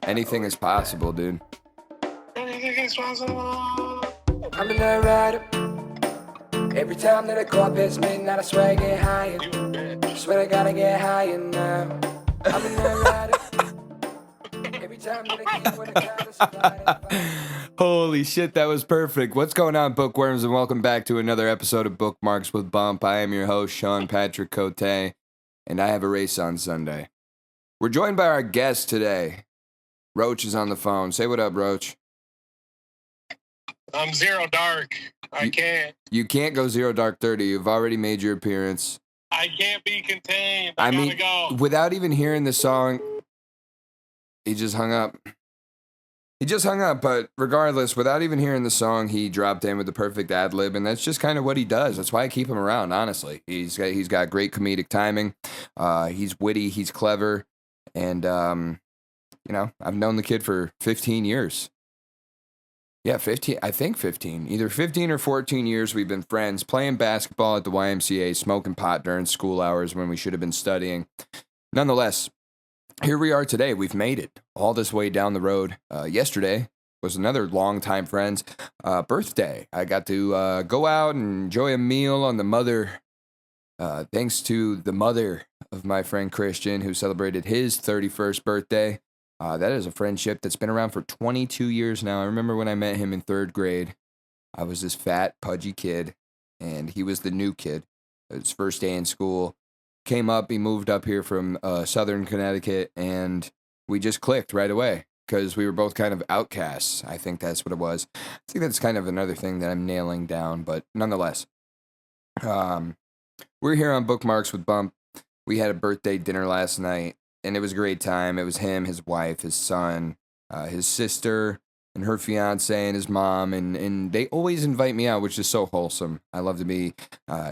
Anything is possible, dude. Anything is possible. I'm a night rider. Every time that I go up past midnight, I swear I get higher. Swear I gotta get higher now. I'm a night rider. Every time that I keep with a Holy shit, that was perfect. What's going on, bookworms, and welcome back to another episode of Bookmarks with Bump. I am your host, Sean Patrick Cote, and I have a race on Sunday. We're joined by our guest today. Roach is on the phone. Say what up, Roach. I'm zero dark. I can't. You can't go zero dark 30. You've already made your appearance. I can't be contained. I gotta go. Without even hearing the song, he just hung up. But regardless, without even hearing the song, he dropped in with the perfect ad-lib, and that's just kind of what he does. That's why I keep him around, honestly. He's got great comedic timing. He's witty, he's clever, and, I've known the kid for 15 years. Yeah, 15, I think 15. Either 15 or 14 years we've been friends, playing basketball at the YMCA, smoking pot during school hours when we should have been studying. Nonetheless, here we are today. We've made it all this way down the road. Yesterday was another longtime friend's birthday. I got to go out and enjoy a meal on the mother, thanks to the mother of my friend Christian, who celebrated his 31st birthday. That is a friendship that's been around for 22 years now. I remember when I met him in third grade. I was this fat, pudgy kid, and he was the new kid. His first day in school. Came up, he moved up here from southern Connecticut, and we just clicked right away because we were both kind of outcasts. I think that's what it was. I think that's kind of another thing that I'm nailing down, but nonetheless. We're here on Bookmarks with Bump. We had a birthday dinner last night, and it was a great time. It was him, his wife, his son, his sister, and her fiance, and his mom, and they always invite me out, which is so wholesome. I love to be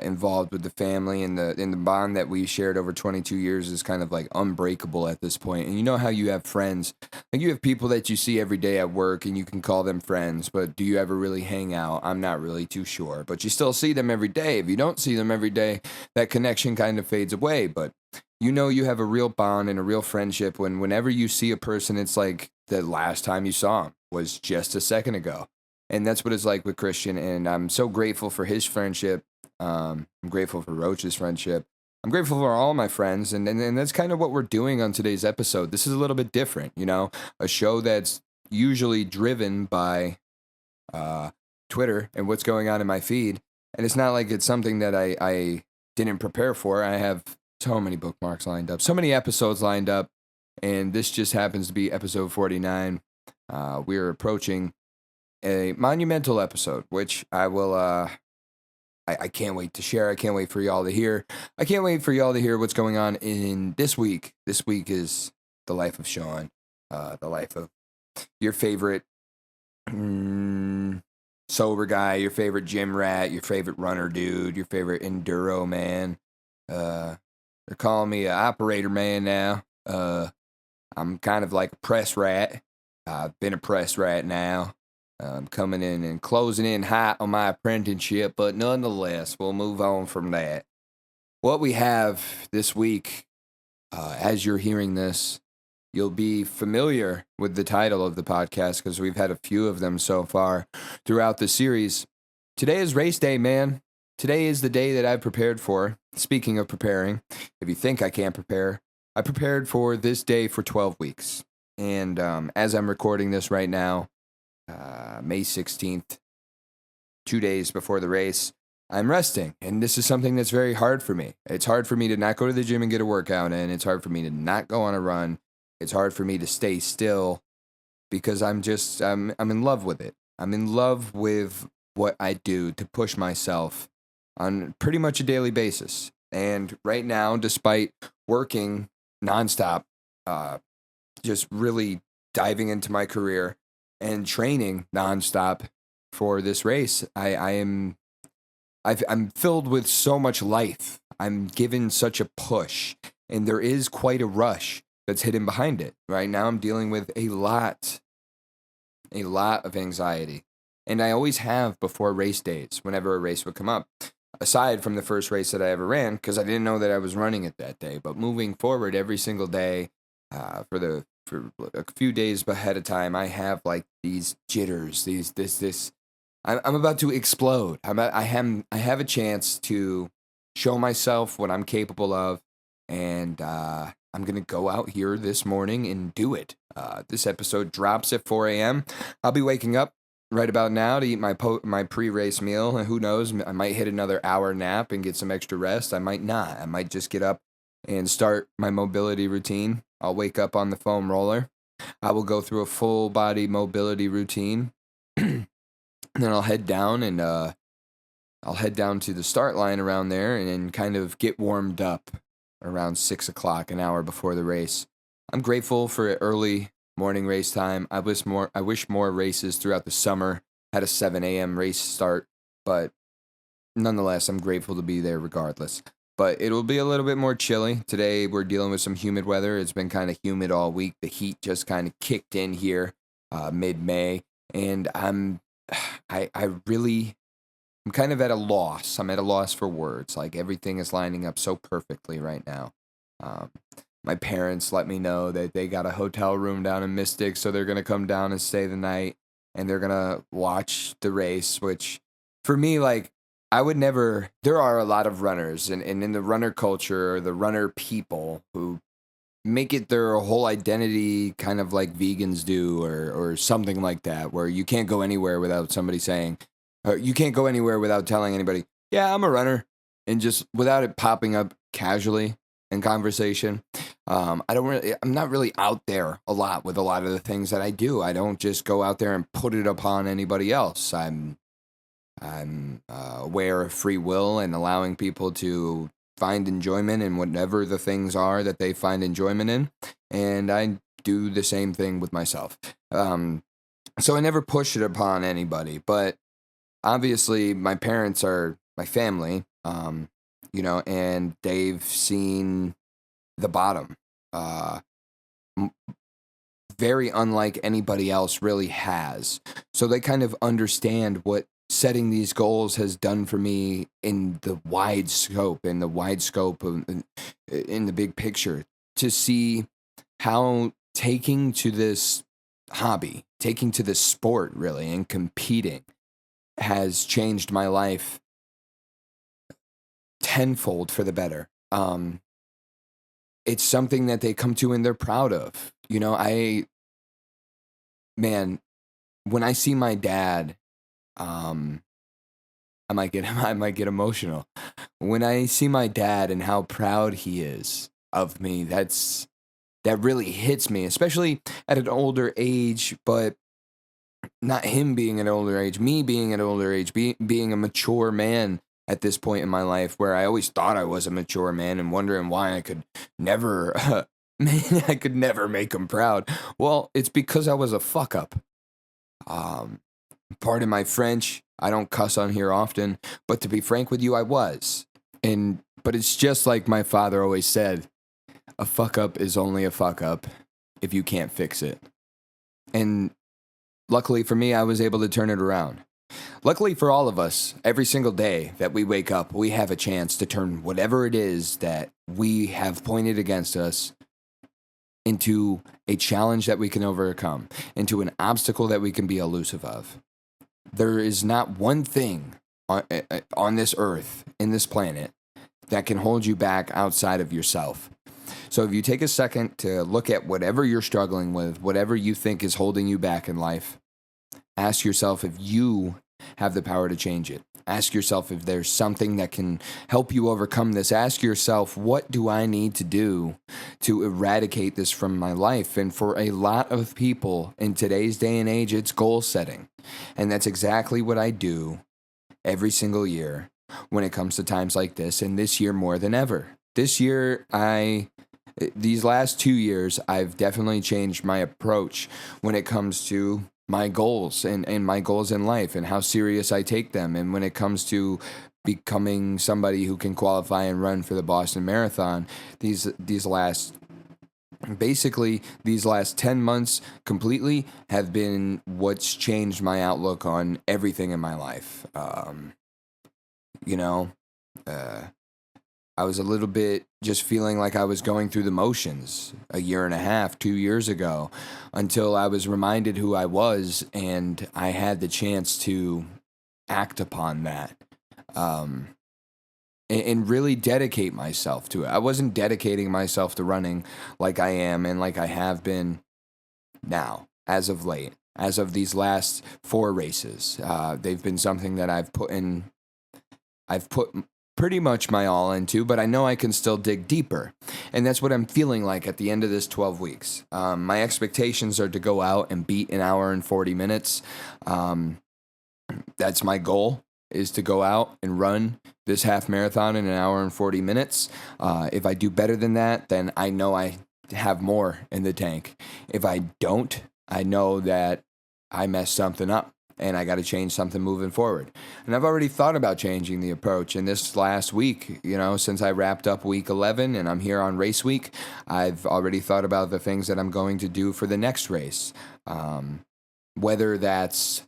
involved with the family, and the bond that we shared over 22 years is kind of like unbreakable at this point. And you know how you have friends, like you have people that you see every day at work, and you can call them friends, but do you ever really hang out? I'm not really too sure, but you still see them every day. If you don't see them every day, that connection kind of fades away, but you know you have a real bond and a real friendship whenever you see a person, it's like the last time you saw him was just a second ago. And that's what it's like with Christian, and I'm so grateful for his friendship. I'm grateful for Roach's friendship. I'm grateful for all my friends, and that's kind of what we're doing on today's episode. This is a little bit different, a show that's usually driven by Twitter and what's going on in my feed, and it's not like it's something that I didn't prepare for. I have so many bookmarks lined up, so many episodes lined up, and this just happens to be episode 49. We're approaching a monumental episode, which I will, I can't wait to share. I can't wait for y'all to hear. I can't wait for y'all to hear what's going on in this week. This week is the life of Sean, the life of your favorite sober guy, your favorite gym rat, your favorite runner dude, your favorite enduro man. They're calling me an operator man now. I'm kind of like a press rat. I've been a press rat now. I'm coming in and closing in hot on my apprenticeship, but nonetheless, we'll move on from that. What we have this week, as you're hearing this, you'll be familiar with the title of the podcast because we've had a few of them so far throughout the series. Today is race day, man. Today is the day that I've prepared for. Speaking of preparing, if you think I can't prepare, I prepared for this day for 12 weeks. And as I'm recording this right now, May 16th, 2 days before the race, I'm resting. And this is something that's very hard for me. It's hard for me to not go to the gym and get a workout in. It's hard for me to not go on a run. It's hard for me to stay still because I'm in love with it. I'm in love with what I do to push myself on pretty much a daily basis. And right now, despite working nonstop, just really diving into my career and training nonstop for this race, I'm filled with so much life. I'm given such a push, and there is quite a rush that's hidden behind it. Right now, I'm dealing with a lot of anxiety, and I always have before race days, whenever a race would come up. Aside from the first race that I ever ran, because I didn't know that I was running it that day. But moving forward every single day for the for a few days ahead of time, I have like these jitters, this. I'm about to explode. I have a chance to show myself what I'm capable of, and I'm gonna go out here this morning and do it. This episode drops at 4 a.m. I'll be waking up right about now to eat my pre-race meal. And who knows? I might hit another hour nap and get some extra rest. I might not. I might just get up and start my mobility routine. I'll wake up on the foam roller. I will go through a full body mobility routine. And then I'll head down and I'll head down to the start line around there and kind of get warmed up around 6 o'clock, an hour before the race. I'm grateful for early morning race time. I wish more races throughout the summer had a 7 a.m. race start, but nonetheless, I'm grateful to be there regardless. But it'll be a little bit more chilly. Today, we're dealing with some humid weather. It's been kind of humid all week. The heat just kind of kicked in here mid-May, and I'm kind of at a loss. I'm at a loss for words. Like, everything is lining up so perfectly right now. My parents let me know that they got a hotel room down in Mystic, so they're going to come down and stay the night, and they're going to watch the race, which for me, like, I would never, there are a lot of runners, and in the runner culture, the runner people who make it their whole identity, kind of like vegans do, or something like that, where you can't go anywhere without somebody saying, or you can't go anywhere without telling anybody, yeah, I'm a runner, and just without it popping up casually in conversation. I'm not really out there a lot with a lot of the things that I do. I don't just go out there and put it upon anybody else. I'm aware of free will and allowing people to find enjoyment in whatever the things are that they find enjoyment in, and I do the same thing with myself. So I never push it upon anybody, but obviously my parents are my family, and they've seen the bottom, very unlike anybody else really has. So they kind of understand what setting these goals has done for me in the wide scope, of, in the big picture, to see how taking to this hobby, taking to this sport really, and competing has changed my life tenfold for the better. It's something that they come to and they're proud of. When I see my dad, I might get emotional. When I see my dad and how proud he is of me, that really hits me, especially at an older age, but not him being at an older age, me being at an older age, being a mature man at this point in my life, where I always thought I was a mature man and wondering why I could never, make him proud. Well, it's because I was a fuck up. Pardon my French, I don't cuss on here often, but to be frank with you, I was. But it's just like my father always said, a fuck up is only a fuck up if you can't fix it. And luckily for me, I was able to turn it around. Luckily for all of us, every single day that we wake up, we have a chance to turn whatever it is that we have pointed against us into a challenge that we can overcome, into an obstacle that we can be elusive of. There is not one thing on this earth, in this planet, that can hold you back outside of yourself. So if you take a second to look at whatever you're struggling with, whatever you think is holding you back in life, ask yourself if you have the power to change it. Ask yourself if there's something that can help you overcome this. Ask yourself, what do I need to do to eradicate this from my life? And for a lot of people in today's day and age, it's goal setting. And that's exactly what I do every single year when it comes to times like this, and this year more than ever. This year, these last 2 years, I've definitely changed my approach when it comes to my goals and my goals in life and how serious I take them. And when it comes to becoming somebody who can qualify and run for the Boston Marathon, these last 10 months completely have been what's changed my outlook on everything in my life. I was a little bit just feeling like I was going through the motions a year and a half, 2 years ago, until I was reminded who I was and I had the chance to act upon that. And really dedicate myself to it. I wasn't dedicating myself to running like I am and like I have been now, as of late, as of these last 4 races. They've been something that I've put pretty much my all into, but I know I can still dig deeper. And that's what I'm feeling like at the end of this 12 weeks. My expectations are to go out and beat an hour and 40 minutes. That's my goal, is to go out and run this half marathon in an hour and 40 minutes. If I do better than that, then I know I have more in the tank. If I don't, I know that I messed something up and I got to change something moving forward. And I've already thought about changing the approach. In this last week, since I wrapped up week 11 and I'm here on race week, I've already thought about the things that I'm going to do for the next race. Whether that's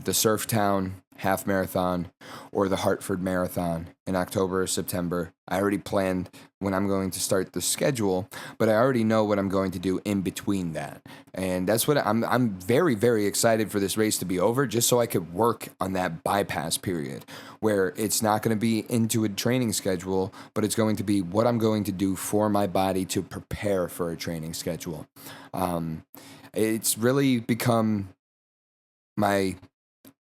the Surftown half marathon or the Hartford marathon in October or September. I already planned when I'm going to start the schedule, but I already know what I'm going to do in between that. And that's what I'm very, very excited for this race to be over, just so I could work on that bypass period where it's not going to be into a training schedule, but it's going to be what I'm going to do for my body to prepare for a training schedule. It's really become my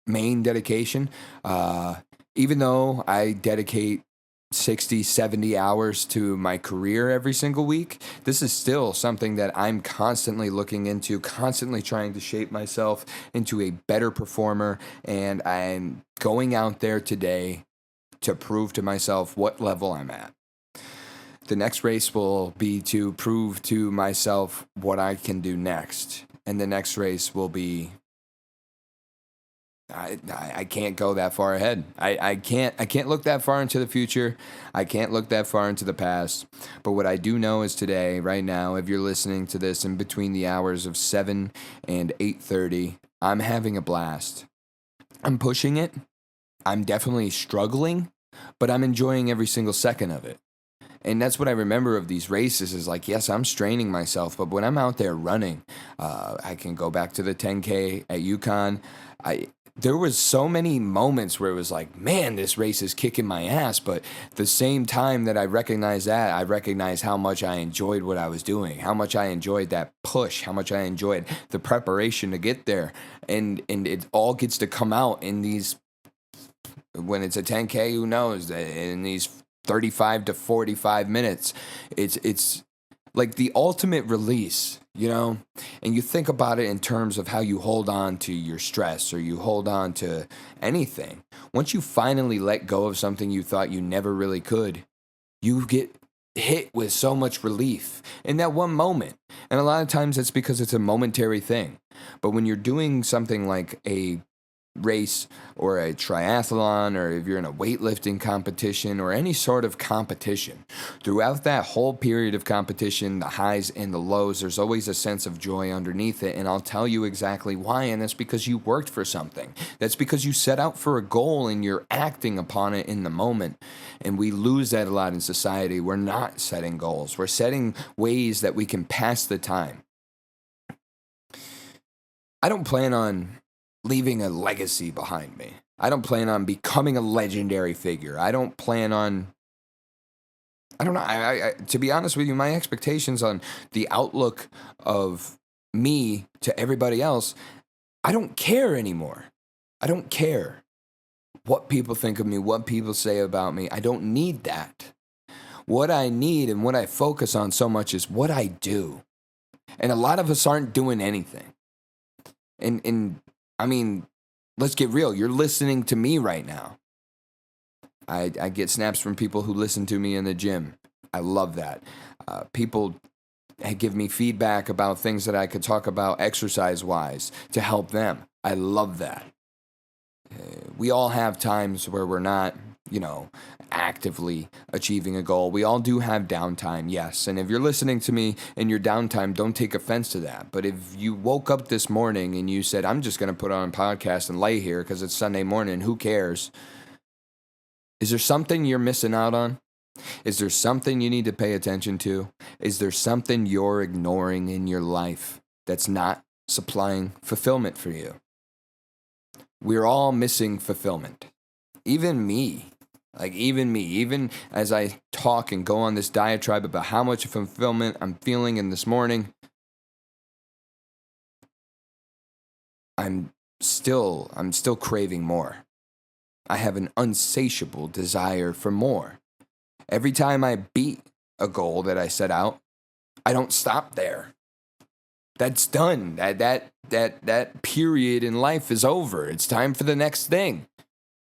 main dedication. Even though I dedicate 60, 70 hours to my career every single week, this is still something that I'm constantly looking into, constantly trying to shape myself into a better performer. And I'm going out there today to prove to myself what level I'm at. The next race will be to prove to myself what I can do next. And the next race will be I can't go that far ahead. I can't look that far into the future. I can't look that far into the past. But what I do know is today, right now, if you're listening to this in between the hours of 7 and 8:30, I'm having a blast. I'm pushing it. I'm definitely struggling, but I'm enjoying every single second of it. And that's what I remember of these races is like, yes, I'm straining myself, but when I'm out there running, I can go back to the 10K at UConn. There was so many moments where it was like, man, this race is kicking my ass. But at the same time that I recognize that, I recognize how much I enjoyed what I was doing, how much I enjoyed that push, how much I enjoyed the preparation to get there. And it all gets to come out in these, when it's a 10K, who knows, in these 35 to 45 minutes. It's like the ultimate release, and you think about it in terms of how you hold on to your stress or you hold on to anything. Once you finally let go of something you thought you never really could, you get hit with so much relief in that one moment. And a lot of times it's because it's a momentary thing. But when you're doing something like a race or a triathlon, or if you're in a weightlifting competition or any sort of competition, throughout that whole period of competition, the highs and the lows, there's always a sense of joy underneath it. And I'll tell you exactly why. And that's because you worked for something. That's because you set out for a goal and you're acting upon it in the moment. And we lose that a lot in society. We're not setting goals. We're setting ways that we can pass the time. I don't plan on leaving a legacy behind me. I don't plan on becoming a legendary figure. I don't know. To be honest with you, my expectations on the outlook of me to everybody else, I don't care anymore. I don't care what people think of me, what people say about me. I don't need that. What I need and what I focus on so much is what I do. And a lot of us aren't doing anything. And I mean, let's get real. You're listening to me right now. I get snaps from people who listen to me in the gym. I love that. People give me feedback about things that I could talk about exercise-wise to help them. I love that. We all have times where we're not, actively achieving a goal. We all do have downtime, yes. And if you're listening to me in your downtime, don't take offense to that. But if you woke up this morning and you said, I'm just going to put on a podcast and lay here because it's Sunday morning, who cares? Is there something you're missing out on? Is there something you need to pay attention to? Is there something you're ignoring in your life that's not supplying fulfillment for you? We're all missing fulfillment. Even me. Even as I talk and go on this diatribe about how much fulfillment I'm feeling in this morning, I'm still craving more. I have an insatiable desire for more. Every time I beat a goal that I set out, I don't stop there. That's done. That period in life is over. It's time for the next thing.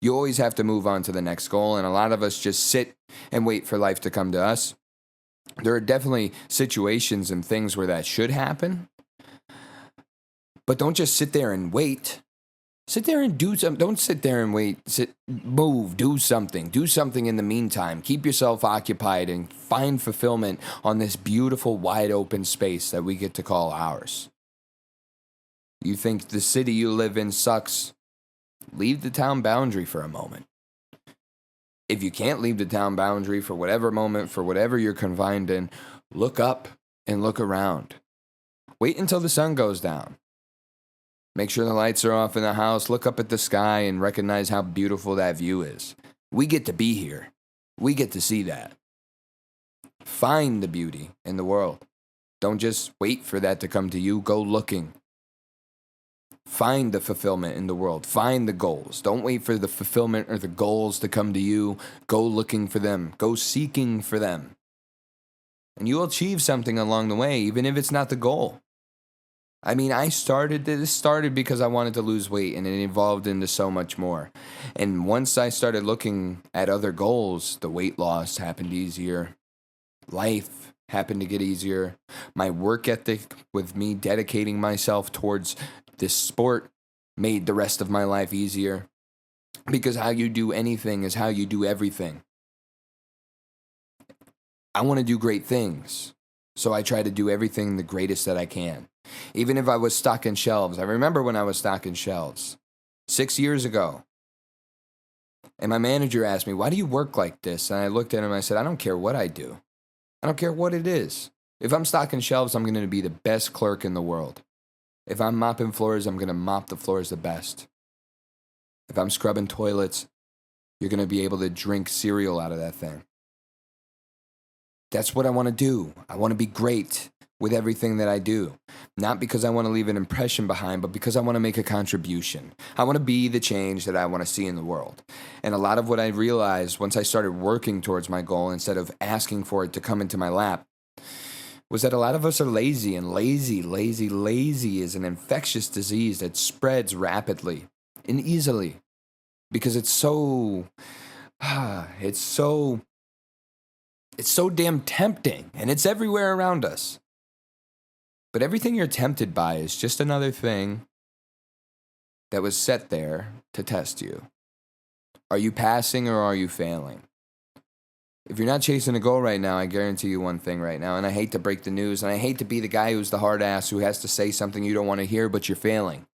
You always have to move on to the next goal, and a lot of us just sit and wait for life to come to us. There are definitely situations and things where that should happen, but don't just sit there and wait. Sit there and do something. Don't sit there and wait. Move, do something. Do something in the meantime. Keep yourself occupied and find fulfillment on this beautiful, wide open space that we get to call ours. You think the city you live in sucks? Leave the town boundary for a moment. If you can't leave the town boundary for whatever moment, for whatever you're confined in, look up and look around. Wait until the sun goes down. Make sure the lights are off in the house. Look up at the sky and recognize how beautiful that view is. We get to be here. We get to see that. Find the beauty in the world. Don't just wait for that to come to you. Go looking. Find the fulfillment in the world. Find the goals. Don't wait for the fulfillment or the goals to come to you. Go looking for them. Go seeking for them. And you'll achieve something along the way, even if it's not the goal. I mean, this started because I wanted to lose weight, and it evolved into so much more. And once I started looking at other goals, the weight loss happened easier. Life happened to get easier. My work ethic with me dedicating myself towards this sport made the rest of my life easier. Because how you do anything is how you do everything. I want to do great things, so I try to do everything the greatest that I can. Even if I was stocking shelves. I remember when I was stocking shelves 6 years ago. And my manager asked me, "Why do you work like this?" And I looked at him and I said, "I don't care what I do. I don't care what it is. If I'm stocking shelves, I'm going to be the best clerk in the world. If I'm mopping floors, I'm going to mop the floors the best. If I'm scrubbing toilets, you're going to be able to drink cereal out of that thing." That's what I want to do. I want to be great with everything that I do. Not because I want to leave an impression behind, but because I want to make a contribution. I want to be the change that I want to see in the world. And a lot of what I realized once I started working towards my goal instead of asking for it to come into my lap was that a lot of us are lazy, and lazy is an infectious disease that spreads rapidly and easily because it's so damn tempting, and it's everywhere around us. But everything you're tempted by is just another thing that was set there to test you. Are you passing or are you failing? If you're not chasing a goal right now, I guarantee you one thing right now, and I hate to break the news, and I hate to be the guy who's the hard ass who has to say something you don't want to hear, but you're failing.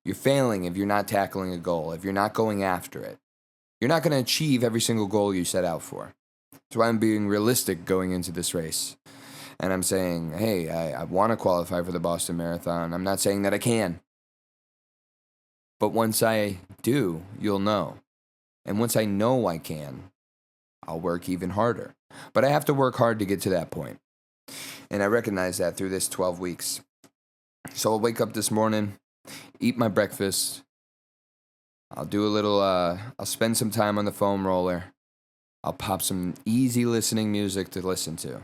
You're failing if you're not tackling a goal, if you're not going after it. You're not going to achieve every single goal you set out for. That's why I'm being realistic going into this race. And I'm saying, hey, I want to qualify for the Boston Marathon. I'm not saying that I can. But once I do, you'll know. And once I know I can, I'll work even harder. But I have to work hard to get to that point. And I recognize that through this 12 weeks. So I'll wake up this morning, eat my breakfast. I'll do I'll spend some time on the foam roller. I'll pop some easy listening music to listen to.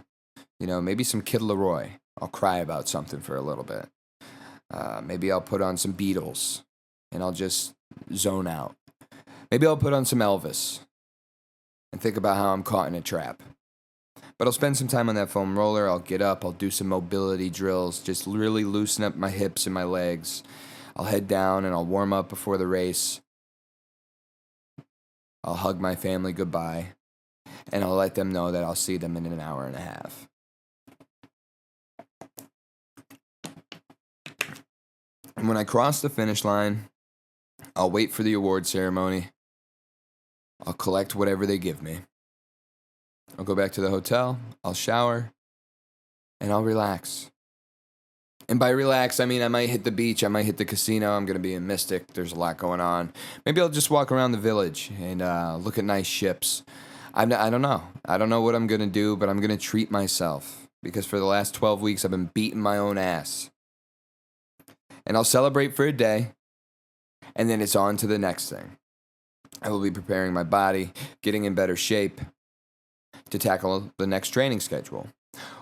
You know, maybe some Kid Laroi. I'll cry about something for a little bit. Maybe I'll put on some Beatles and I'll just zone out. Maybe I'll put on some Elvis and think about how I'm caught in a trap. But I'll spend some time on that foam roller. I'll get up. I'll do some mobility drills, just really loosen up my hips and my legs. I'll head down and I'll warm up before the race. I'll hug my family goodbye. And I'll let them know that I'll see them in an hour and a half. And when I cross the finish line, I'll wait for the award ceremony. I'll collect whatever they give me. I'll go back to the hotel, I'll shower, and I'll relax. And by relax, I mean I might hit the beach, I might hit the casino, I'm going to be in Mystic, there's a lot going on. Maybe I'll just walk around the village and look at nice ships. I don't know. I don't know what I'm going to do, but I'm going to treat myself. Because for the last 12 weeks, I've been beating my own ass. And I'll celebrate for a day, and then it's on to the next thing. I will be preparing my body, getting in better shape to tackle the next training schedule,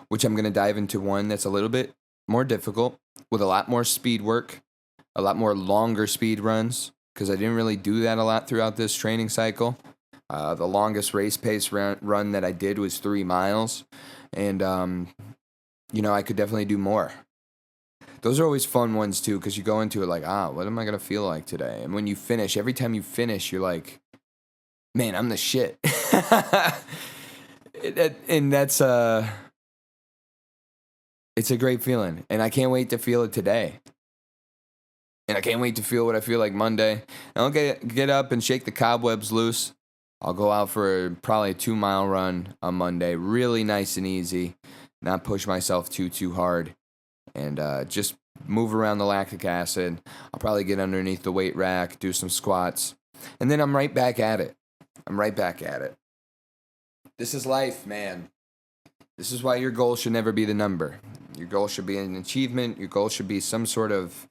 which I'm going to dive into one that's a little bit more difficult, with a lot more speed work, a lot more longer speed runs, because I didn't really do that a lot throughout this training cycle. The longest race pace run that I did was 3 miles, and, I could definitely do more. Those are always fun ones, too, because you go into it like, what am I going to feel like today? And when you finish, every time you finish, you're like, man, I'm the shit. And that's, it's a great feeling, and I can't wait to feel it today. And I can't wait to feel what I feel like Monday. And I'll get up and shake the cobwebs loose. I'll go out for probably a 2-mile run on Monday, really nice and easy, not push myself too hard, and just move around the lactic acid. I'll probably get underneath the weight rack, do some squats, and then I'm right back at it. This is life, man. This is why your goal should never be the number. Your goal should be an achievement. Your goal should be some sort of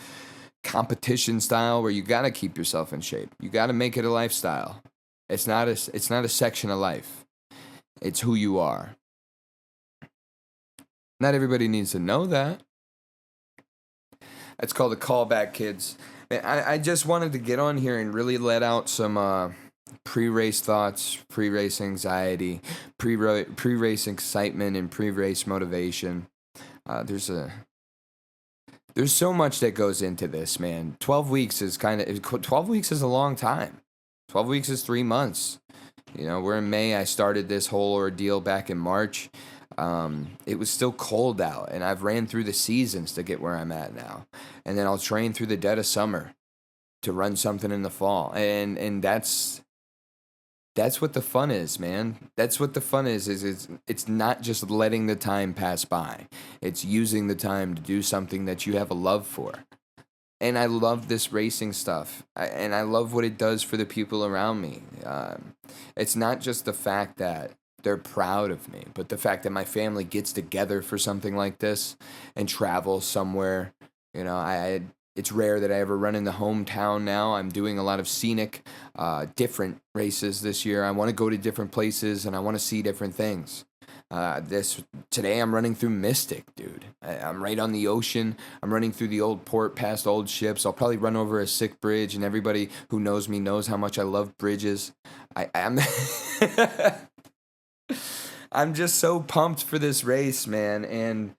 competition style where you got to keep yourself in shape. You got to make it a lifestyle. It's not a section of life. It's who you are. Not everybody needs to know that. That's called a callback, kids. I just wanted to get on here and really let out some pre-race thoughts, pre-race anxiety, pre-race excitement, and pre-race motivation. There's so much that goes into this, man. 12 weeks is a long time. 12 weeks is 3 months. We're in May. I started this whole ordeal back in March. It was still cold out, and I've ran through the seasons to get where I'm at now. And then I'll train through the dead of summer to run something in the fall. And that's what the fun is, man. That's what the fun is it's not just letting the time pass by. It's using the time to do something that you have a love for. And I love this racing stuff, and I love what it does for the people around me. It's not just the fact that they're proud of me, but the fact that my family gets together for something like this and travels somewhere. It's rare that I ever run in the hometown now. I'm doing a lot of scenic, different races this year. I want to go to different places, and I want to see different things. Today I'm running through Mystic, dude. I'm right on the ocean. I'm running through the old port past old ships. I'll probably run over a sick bridge, and everybody who knows me knows how much I love bridges. I'm I'm just so pumped for this race, man, and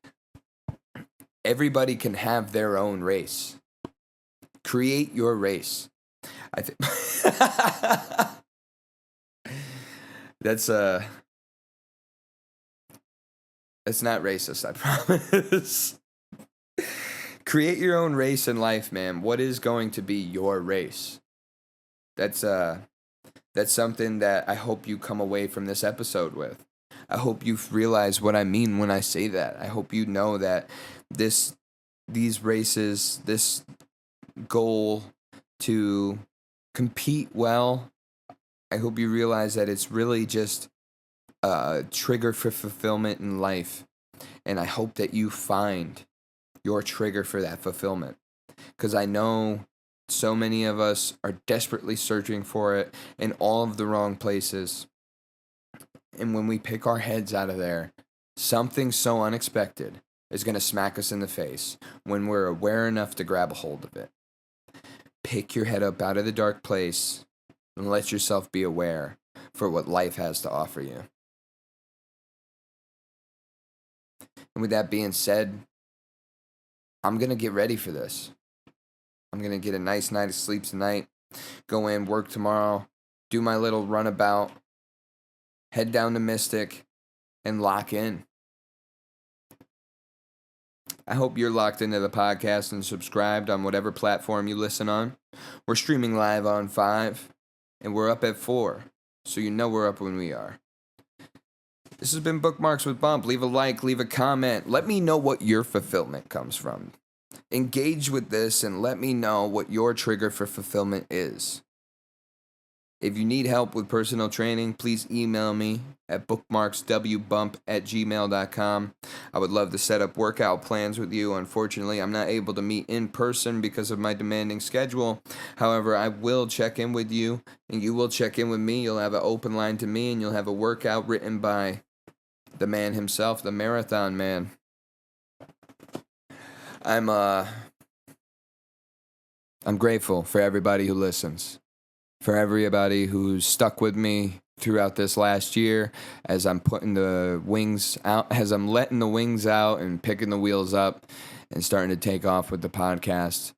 everybody can have their own race. Create your race. I think that's not racist, I promise. Create your own race in life, man. What is going to be your race? That's something that I hope you come away from this episode with. I hope you realize what I mean when I say that. I hope you know that these races, this goal to compete well, I hope you realize that it's really just a trigger for fulfillment in life. And I hope that you find your trigger for that fulfillment. Because I know so many of us are desperately searching for it in all of the wrong places. And when we pick our heads out of there, something so unexpected is going to smack us in the face when we're aware enough to grab a hold of it. Pick your head up out of the dark place and let yourself be aware for what life has to offer you. And with that being said, I'm going to get ready for this. I'm going to get a nice night of sleep tonight, go in, work tomorrow, do my little runabout, head down to Mystic, and lock in. I hope you're locked into the podcast and subscribed on whatever platform you listen on. We're streaming live on 5, and we're up at 4, so you know we're up when we are. This has been Bookmarks with Bump. Leave a like, leave a comment. Let me know what your fulfillment comes from. Engage with this and let me know what your trigger for fulfillment is. If you need help with personal training, please email me at bookmarkswbump@gmail.com. I would love to set up workout plans with you. Unfortunately, I'm not able to meet in person because of my demanding schedule. However, I will check in with you, and you will check in with me. You'll have an open line to me, and you'll have a workout written by the man himself, the marathon man. I'm grateful for everybody who listens. For everybody who's stuck with me throughout this last year as I'm putting the wings out, as I'm letting the wings out and picking the wheels up and starting to take off with the podcast.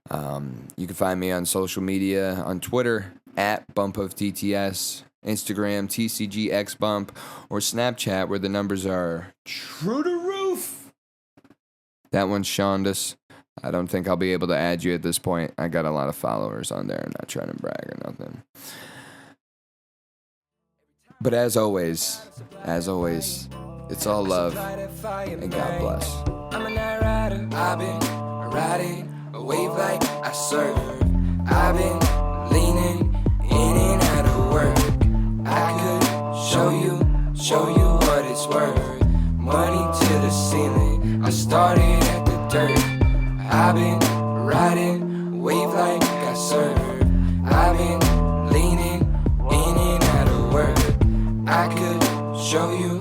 You can find me on social media, on Twitter, @BumpOfTTS, Instagram, TCGXBump, or Snapchat, where the numbers are true to roof. That one's Shondas. I don't think I'll be able to add you at this point. I got a lot of followers on there. I'm not trying to brag or nothing. But as always, it's all love and God bless. I'm a night rider. I've been riding a wave like I surf. I've been leaning in and out of work. I could show you what it's worth. Money to the ceiling. I started at the dirt. I've been riding wave like I surf. I've been leaning in and out of work. I could show you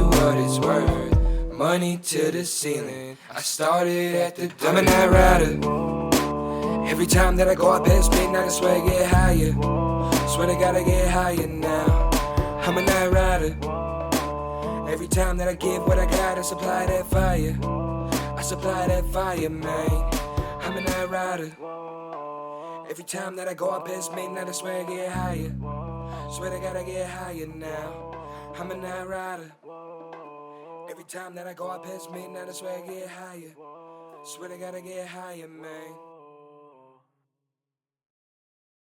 what it's worth. Money to the ceiling. I started at the dirt. I'm a night rider. Every time that I go out past midnight, I swear I get higher. Swear I gotta get higher now. I'm a night rider. Every time that I give what I got, I supply that fire. I supply that fire, man. I'm a night rider. Every time that I go out past midnight, I swear I get higher. Swear I gotta get higher now. I'm a night rider. Every time that I go out past midnight, I swear I get higher. Swear I gotta get higher, man.